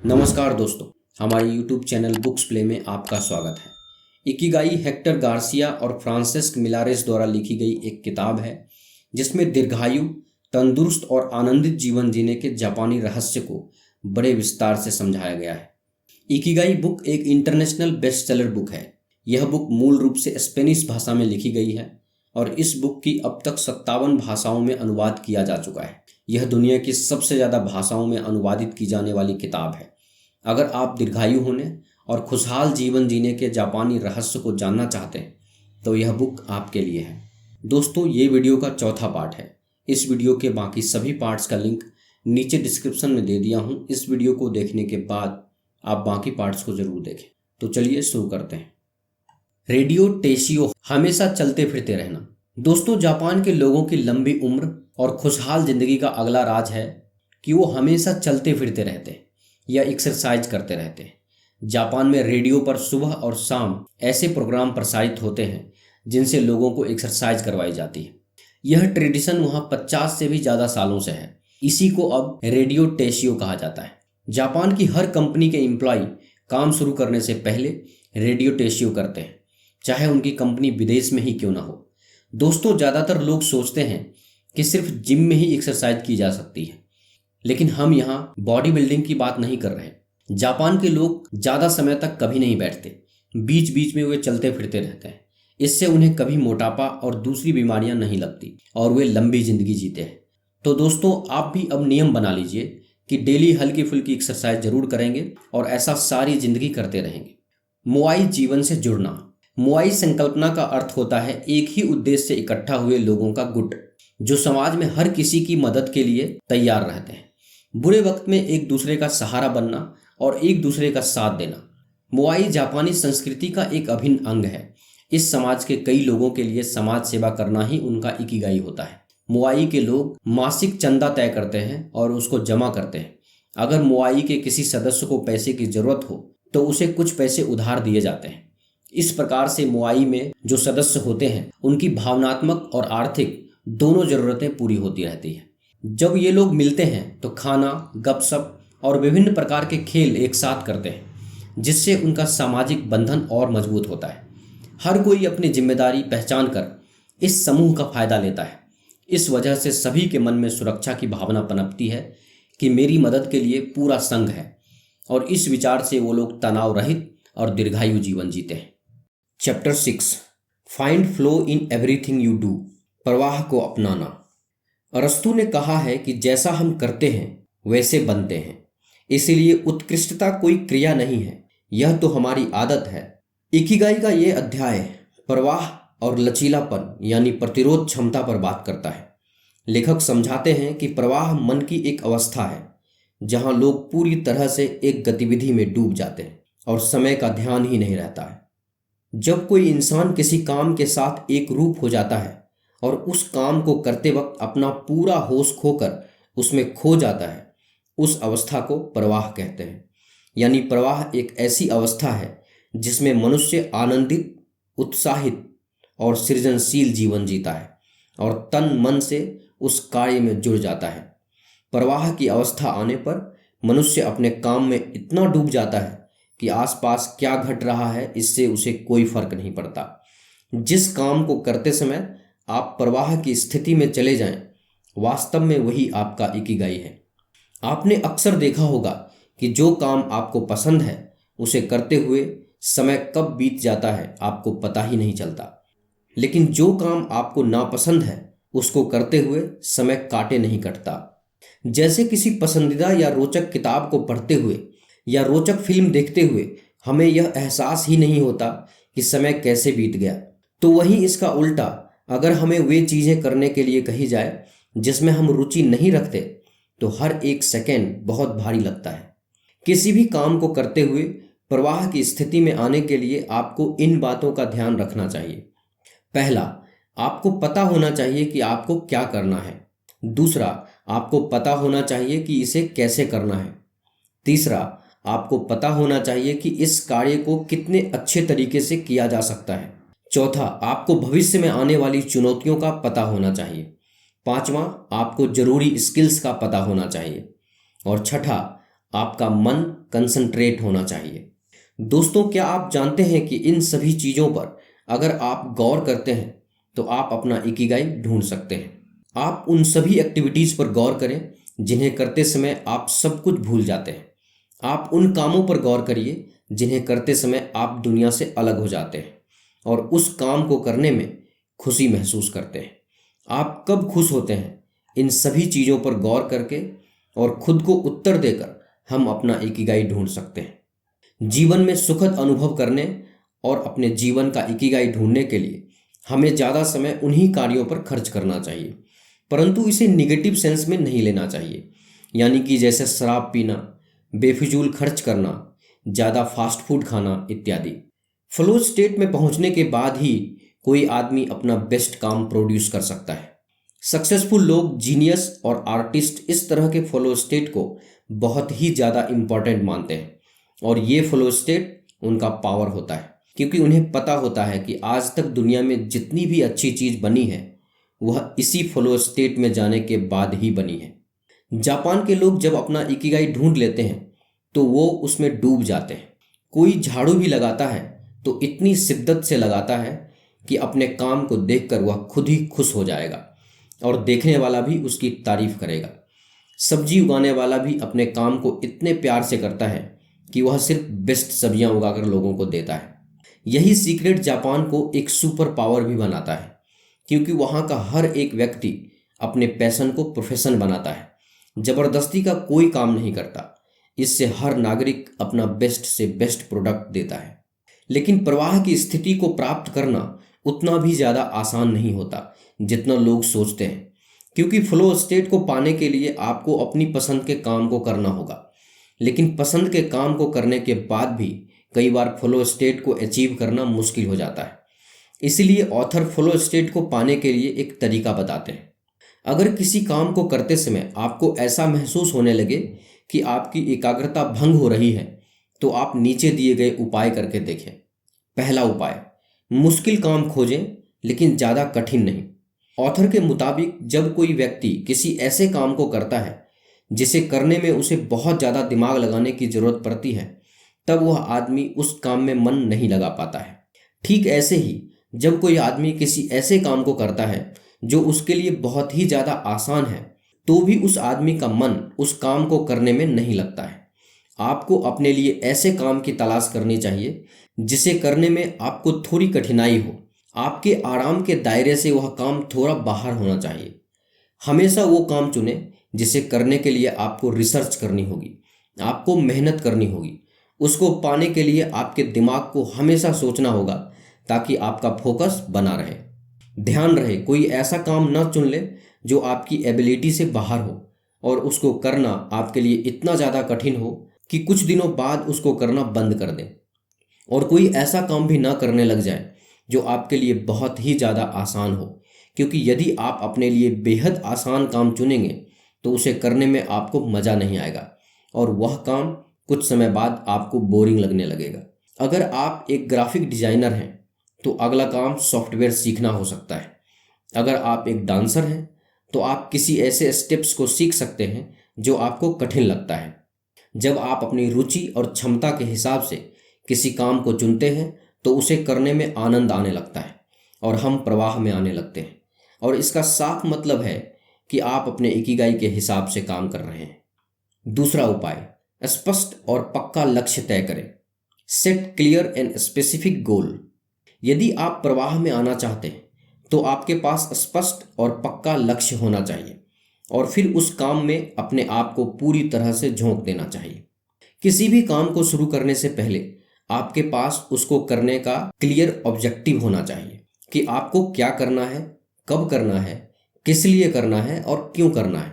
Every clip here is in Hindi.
नमस्कार दोस्तों, हमारे YouTube चैनल बुक्स प्ले में आपका स्वागत है। इकिगाई हेक्टर गार्सिया और फ्रांसिस्क मिलारेस द्वारा लिखी गई एक किताब है जिसमें दीर्घायु, तंदुरुस्त और आनंदित जीवन जीने के जापानी रहस्य को बड़े विस्तार से समझाया गया है। इकिगाई बुक एक इंटरनेशनल बेस्टसेलर बुक है। यह बुक मूल रूप से स्पेनिश भाषा में लिखी गई है और इस बुक की अब तक 57 भाषाओं में अनुवाद किया जा चुका है। यह दुनिया की सबसे ज़्यादा भाषाओं में अनुवादित की जाने वाली किताब है। अगर आप दीर्घायु होने और खुशहाल जीवन जीने के जापानी रहस्य को जानना चाहते हैं तो यह बुक आपके लिए है। दोस्तों, ये वीडियो का चौथा पार्ट है। इस वीडियो के बाकी सभी पार्ट्स का लिंक नीचे डिस्क्रिप्शन में दे दिया हूँ। इस वीडियो को देखने के बाद आप बाकी पार्ट्स को ज़रूर देखें। तो चलिए शुरू करते हैं। रेडियो टेशियो, हमेशा चलते फिरते रहना। दोस्तों, जापान के लोगों की लंबी उम्र और खुशहाल जिंदगी का अगला राज है कि वो हमेशा चलते फिरते रहते हैं या एक्सरसाइज करते रहते हैं। जापान में रेडियो पर सुबह और शाम ऐसे प्रोग्राम प्रसारित होते हैं जिनसे लोगों को एक्सरसाइज करवाई जाती है। यह ट्रेडिशन वहाँ 50 से भी ज़्यादा सालों से है। इसी को अब रेडियो टेशियो कहा जाता है। जापान की हर कंपनी के एम्प्लॉय काम शुरू करने से पहले रेडियो टेशियो करते हैं, चाहे उनकी कंपनी विदेश में ही क्यों ना हो। दोस्तों, ज़्यादातर लोग सोचते हैं कि सिर्फ जिम में ही एक्सरसाइज की जा सकती है, लेकिन हम यहाँ बॉडी बिल्डिंग की बात नहीं कर रहे। जापान के लोग ज़्यादा समय तक कभी नहीं बैठते, बीच बीच में वे चलते फिरते रहते हैं। इससे उन्हें कभी मोटापा और दूसरी बीमारियां नहीं लगती और वे लंबी जिंदगी जीते हैं। तो दोस्तों, आप भी अब नियम बना लीजिए कि डेली हल्की फुल्की एक्सरसाइज जरूर करेंगे और ऐसा सारी जिंदगी करते रहेंगे। मोआई जीवन से जुड़ना। मोआई संकल्पना का अर्थ होता है एक ही उद्देश्य से इकट्ठा हुए लोगों का गुट, जो समाज में हर किसी की मदद के लिए तैयार रहते हैं। बुरे वक्त में एक दूसरे का सहारा बनना और एक दूसरे का साथ देना। मोआई जापानी संस्कृति का एक अभिन्न अंग है। इस समाज के कई लोगों के लिए समाज सेवा करना ही उनका इकिगाई होता है। मोआई के लोग मासिक चंदा तय करते हैं और उसको जमा करते हैं। अगर मोआई के किसी सदस्य को पैसे की जरूरत हो तो उसे कुछ पैसे उधार दिए जाते हैं। इस प्रकार से मोआई में जो सदस्य होते हैं उनकी भावनात्मक और आर्थिक दोनों जरूरतें पूरी होती रहती है। जब ये लोग मिलते हैं तो खाना, गपशप और विभिन्न प्रकार के खेल एक साथ करते हैं, जिससे उनका सामाजिक बंधन और मजबूत होता है। हर कोई अपनी जिम्मेदारी पहचान कर इस समूह का फायदा लेता है। इस वजह से सभी के मन में सुरक्षा की भावना पनपती है कि मेरी मदद के लिए पूरा संघ है, और इस विचार से वो लोग तनाव रहित और दीर्घायु जीवन जीते हैं। Chapter 6, find flow in everything you do. प्रवाह को अपनाना। अरस्तु ने कहा है कि जैसा हम करते हैं वैसे बनते हैं। इसीलिए उत्कृष्टता कोई क्रिया नहीं है, यह तो हमारी आदत है। इकिगाई का ये अध्याय प्रवाह और लचीलापन यानी प्रतिरोध क्षमता पर बात करता है। लेखक समझाते हैं कि प्रवाह मन की एक अवस्था है जहां लोग पूरी तरह से एक गतिविधि में डूब जाते हैं और समय का ध्यान ही नहीं रहता है। जब कोई इंसान किसी काम के साथ एक रूप हो जाता है और उस काम को करते वक्त अपना पूरा होश खोकर उसमें खो जाता है, उस अवस्था को प्रवाह कहते हैं। यानी प्रवाह एक ऐसी अवस्था है जिसमें मनुष्य आनंदित, उत्साहित और सृजनशील जीवन जीता है और तन मन से उस कार्य में जुड़ जाता है। प्रवाह की अवस्था आने पर मनुष्य अपने काम में इतना डूब जाता है कि आसपास क्या घट रहा है इससे उसे कोई फर्क नहीं पड़ता। जिस काम को करते समय आप प्रवाह की स्थिति में चले जाएं, वास्तव में वही आपका इकिगाई है। आपने अक्सर देखा होगा कि जो काम आपको पसंद है उसे करते हुए समय कब बीत जाता है आपको पता ही नहीं चलता, लेकिन जो काम आपको नापसंद है उसको करते हुए समय काटे नहीं कटता। जैसे किसी पसंदीदा या रोचक किताब को पढ़ते हुए या रोचक फिल्म देखते हुए हमें यह एहसास ही नहीं होता कि समय कैसे बीत गया, तो वहीं इसका उल्टा, अगर हमें वे चीज़ें करने के लिए कही जाए जिसमें हम रुचि नहीं रखते तो हर एक सेकंड बहुत भारी लगता है। किसी भी काम को करते हुए प्रवाह की स्थिति में आने के लिए आपको इन बातों का ध्यान रखना चाहिए। पहला, आपको पता होना चाहिए कि आपको क्या करना है। दूसरा, आपको पता होना चाहिए कि इसे कैसे करना है। तीसरा, आपको पता होना चाहिए कि इस कार्य को कितने अच्छे तरीके से किया जा सकता है। चौथा, आपको भविष्य में आने वाली चुनौतियों का पता होना चाहिए। पांचवा, आपको जरूरी स्किल्स का पता होना चाहिए। और छठा, आपका मन कंसंट्रेट होना चाहिए। दोस्तों, क्या आप जानते हैं कि इन सभी चीज़ों पर अगर आप गौर करते हैं तो आप अपना इकिगाई ढूंढ सकते हैं। आप उन सभी एक्टिविटीज़ पर गौर करें जिन्हें करते समय आप सब कुछ भूल जाते हैं। आप उन कामों पर गौर करिए जिन्हें करते समय आप दुनिया से अलग हो जाते हैं और उस काम को करने में खुशी महसूस करते हैं। आप कब खुश होते हैं? इन सभी चीज़ों पर गौर करके और खुद को उत्तर देकर हम अपना इकिगाई ढूंढ सकते हैं। जीवन में सुखद अनुभव करने और अपने जीवन का इकिगाई ढूंढने के लिए हमें ज़्यादा समय उन्हीं कार्यों पर खर्च करना चाहिए, परंतु इसे निगेटिव सेंस में नहीं लेना चाहिए, यानी कि जैसे शराब पीना, बेफिजूल खर्च करना, ज़्यादा फास्ट फूड खाना इत्यादि। फ्लो स्टेट में पहुंचने के बाद ही कोई आदमी अपना बेस्ट काम प्रोड्यूस कर सकता है। सक्सेसफुल लोग, जीनियस और आर्टिस्ट इस तरह के फ्लो स्टेट को बहुत ही ज़्यादा इम्पॉर्टेंट मानते हैं और ये फ्लो स्टेट उनका पावर होता है, क्योंकि उन्हें पता होता है कि आज तक दुनिया में जितनी भी अच्छी चीज़ बनी है वह इसी फ्लो स्टेट में जाने के बाद ही बनी है। जापान के लोग जब अपना इकिगाई ढूंढ लेते हैं तो वो उसमें डूब जाते हैं। कोई झाड़ू भी लगाता है तो इतनी शिद्दत से लगाता है कि अपने काम को देखकर वह खुद ही खुश हो जाएगा और देखने वाला भी उसकी तारीफ करेगा। सब्जी उगाने वाला भी अपने काम को इतने प्यार से करता है कि वह सिर्फ बेस्ट सब्जियां उगाकर लोगों को देता है। यही सीक्रेट जापान को एक सुपर पावर भी बनाता है, क्योंकि वहाँ का हर एक व्यक्ति अपने पैशन को प्रोफेशन बनाता है। जबरदस्ती का कोई काम नहीं करता। इससे हर नागरिक अपना बेस्ट से बेस्ट प्रोडक्ट देता है। लेकिन प्रवाह की स्थिति को प्राप्त करना उतना भी ज़्यादा आसान नहीं होता जितना लोग सोचते हैं, क्योंकि फ्लो स्टेट को पाने के लिए आपको अपनी पसंद के काम को करना होगा। लेकिन पसंद के काम को करने के बाद भी कई बार फ्लो स्टेट को अचीव करना मुश्किल हो जाता है। इसीलिए ऑथर फ्लो स्टेट को पाने के लिए एक तरीका बताते हैं। अगर किसी काम को करते समय आपको ऐसा महसूस होने लगे कि आपकी एकाग्रता भंग हो रही है तो आप नीचे दिए गए उपाय करके देखें। पहला उपाय, मुश्किल काम खोजें लेकिन ज़्यादा कठिन नहीं। ऑथर के मुताबिक जब कोई व्यक्ति किसी ऐसे काम को करता है जिसे करने में उसे बहुत ज़्यादा दिमाग लगाने की ज़रूरत पड़ती है, तब वह आदमी उस काम में मन नहीं लगा पाता है। ठीक ऐसे ही जब कोई आदमी किसी ऐसे काम को करता है जो उसके लिए बहुत ही ज़्यादा आसान है, तो भी उस आदमी का मन उस काम को करने में नहीं लगता है। आपको अपने लिए ऐसे काम की तलाश करनी चाहिए जिसे करने में आपको थोड़ी कठिनाई हो। आपके आराम के दायरे से वह काम थोड़ा बाहर होना चाहिए। हमेशा वो काम चुनें जिसे करने के लिए आपको रिसर्च करनी होगी, आपको मेहनत करनी होगी। उसको पाने के लिए आपके दिमाग को हमेशा सोचना होगा ताकि आपका फोकस बना रहे। ध्यान रहे, कोई ऐसा काम ना चुन ले जो आपकी एबिलिटी से बाहर हो और उसको करना आपके लिए इतना ज़्यादा कठिन हो कि कुछ दिनों बाद उसको करना बंद कर दें। और कोई ऐसा काम भी ना करने लग जाए जो आपके लिए बहुत ही ज़्यादा आसान हो, क्योंकि यदि आप अपने लिए बेहद आसान काम चुनेंगे तो उसे करने में आपको मज़ा नहीं आएगा और वह काम कुछ समय बाद आपको बोरिंग लगने लगेगा। अगर आप एक ग्राफिक डिज़ाइनर हैं तो अगला काम सॉफ्टवेयर सीखना हो सकता है। अगर आप एक डांसर हैं तो आप किसी ऐसे स्टेप्स को सीख सकते हैं जो आपको कठिन लगता है। जब आप अपनी रुचि और क्षमता के हिसाब से किसी काम को चुनते हैं तो उसे करने में आनंद आने लगता है और हम प्रवाह में आने लगते हैं। और इसका साफ मतलब है कि आप अपने इकिगाई के हिसाब से काम कर रहे हैं। दूसरा उपाय, स्पष्ट और पक्का लक्ष्य तय करें। Set clear and specific goal. यदि आप प्रवाह में आना चाहते हैं तो आपके पास स्पष्ट और पक्का लक्ष्य होना चाहिए और फिर उस काम में अपने आप को पूरी तरह से झोंक देना चाहिए। किसी भी काम को शुरू करने से पहले आपके पास उसको करने का क्लियर ऑब्जेक्टिव होना चाहिए कि आपको क्या करना है, कब करना है, किस लिए करना है और क्यों करना है।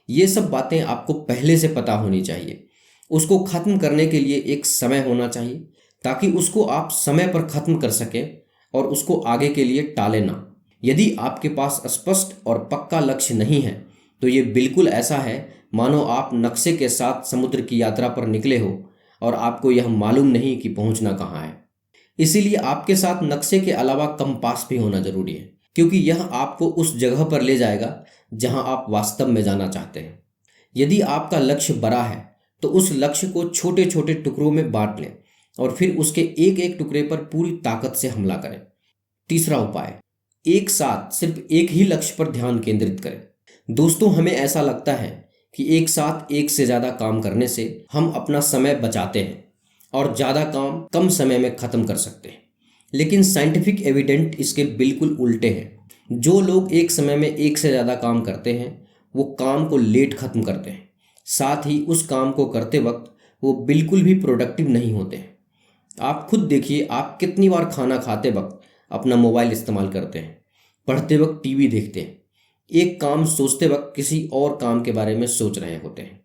ये सब बातें आपको पहले से पता होनी चाहिए। उसको ख़त्म करने के लिए एक समय होना चाहिए ताकि उसको आप समय पर ख़त्म कर सकें और उसको आगे के लिए टालें ना। यदि आपके पास स्पष्ट और पक्का लक्ष्य नहीं है तो ये बिल्कुल ऐसा है मानो आप नक्शे के साथ समुद्र की यात्रा पर निकले हो और आपको यह मालूम नहीं कि पहुंचना कहाँ है। इसीलिए आपके साथ नक्शे के अलावा कंपास भी होना जरूरी है, क्योंकि यह आपको उस जगह पर ले जाएगा जहां आप वास्तव में जाना चाहते हैं। यदि आपका लक्ष्य बड़ा है तो उस लक्ष्य को छोटे छोटे टुकड़ों में बांट लें और फिर उसके एक एक टुकड़े पर पूरी ताकत से हमला करें। तीसरा उपाय, एक साथ सिर्फ एक ही लक्ष्य पर ध्यान केंद्रित करें। दोस्तों, हमें ऐसा लगता है कि एक साथ एक से ज़्यादा काम करने से हम अपना समय बचाते हैं और ज़्यादा काम कम समय में ख़त्म कर सकते हैं, लेकिन साइंटिफिक एविडेंट इसके बिल्कुल उल्टे हैं। जो लोग एक समय में एक से ज़्यादा काम करते हैं वो काम को लेट ख़त्म करते हैं, साथ ही उस काम को करते वक्त वो बिल्कुल भी प्रोडक्टिव नहीं होते हैं। आप खुद देखिए, आप कितनी बार खाना खाते वक्त अपना मोबाइल इस्तेमाल करते हैं, पढ़ते वक्त टीवी देखते हैं, एक काम सोचते वक्त किसी और काम के बारे में सोच रहे होते हैं।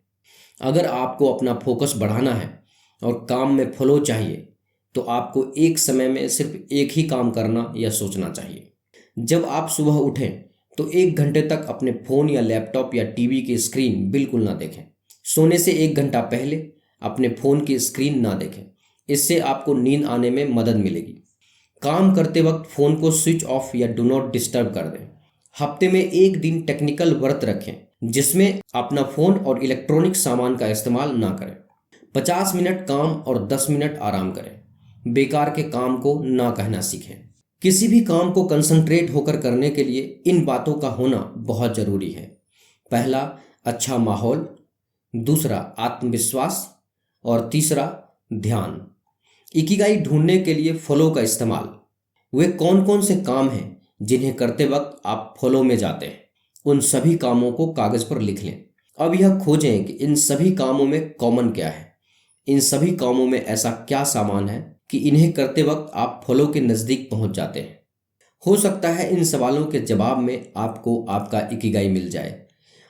अगर आपको अपना फोकस बढ़ाना है और काम में फ्लो चाहिए तो आपको एक समय में सिर्फ एक ही काम करना या सोचना चाहिए। जब आप सुबह उठें तो 1 घंटे तक अपने फ़ोन या लैपटॉप या टीवी की स्क्रीन बिल्कुल ना देखें। सोने से 1 घंटा पहले अपने फ़ोन की स्क्रीन ना देखें, इससे आपको नींद आने में मदद मिलेगी। काम करते वक्त फ़ोन को स्विच ऑफ या डू नॉट डिस्टर्ब कर दें। हफ्ते में एक दिन टेक्निकल व्रत रखें जिसमें अपना फ़ोन और इलेक्ट्रॉनिक सामान का इस्तेमाल ना करें। 50 मिनट काम और 10 मिनट आराम करें। बेकार के काम को ना कहना सीखें। किसी भी काम को कंसंट्रेट होकर करने के लिए इन बातों का होना बहुत ज़रूरी है। पहला, अच्छा माहौल। दूसरा, आत्मविश्वास। और तीसरा, ध्यान। इकिगाई ढूंढने के लिए फॉलो का इस्तेमाल। वे कौन कौन से काम हैं जिन्हें करते वक्त आप फॉलो में जाते हैं? उन सभी कामों को कागज़ पर लिख लें। अब यह खोजें कि इन सभी कामों में कॉमन क्या है। इन सभी कामों में ऐसा क्या सामान है कि इन्हें करते वक्त आप फॉलो के नज़दीक पहुंच जाते हैं। हो सकता है इन सवालों के जवाब में आपको आपका इकिगाई मिल जाए।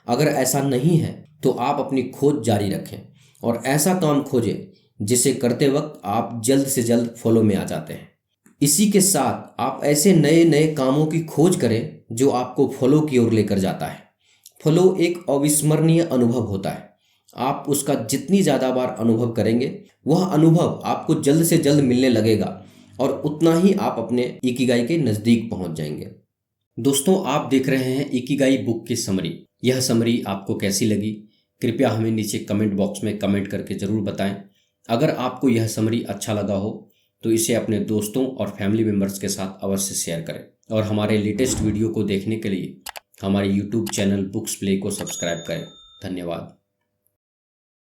अगर ऐसा नहीं है तो आप अपनी खोज जारी रखें और ऐसा काम खोजें जिसे करते वक्त आप जल्द से जल्द फॉलो में आ जाते हैं। इसी के साथ आप ऐसे नए नए कामों की खोज करें जो आपको फॉलो की ओर लेकर जाता है। फॉलो एक अविस्मरणीय अनुभव होता है। आप उसका जितनी ज़्यादा बार अनुभव करेंगे वह अनुभव आपको जल्द से जल्द मिलने लगेगा और उतना ही आप अपने इकिगाई के नज़दीक पहुंच जाएंगे। दोस्तों, आप देख रहे हैं इकिगाई बुक की समरी। यह समरी आपको कैसी लगी कृपया हमें नीचे कमेंट बॉक्स में कमेंट करके ज़रूर बताएं। अगर आपको यह समरी अच्छा लगा हो तो इसे अपने दोस्तों और फैमिली मेम्बर्स के साथ अवश्य शेयर करें और हमारे लेटेस्ट वीडियो को देखने के लिए हमारे YouTube चैनल बुक्स प्ले को सब्सक्राइब करें। धन्यवाद।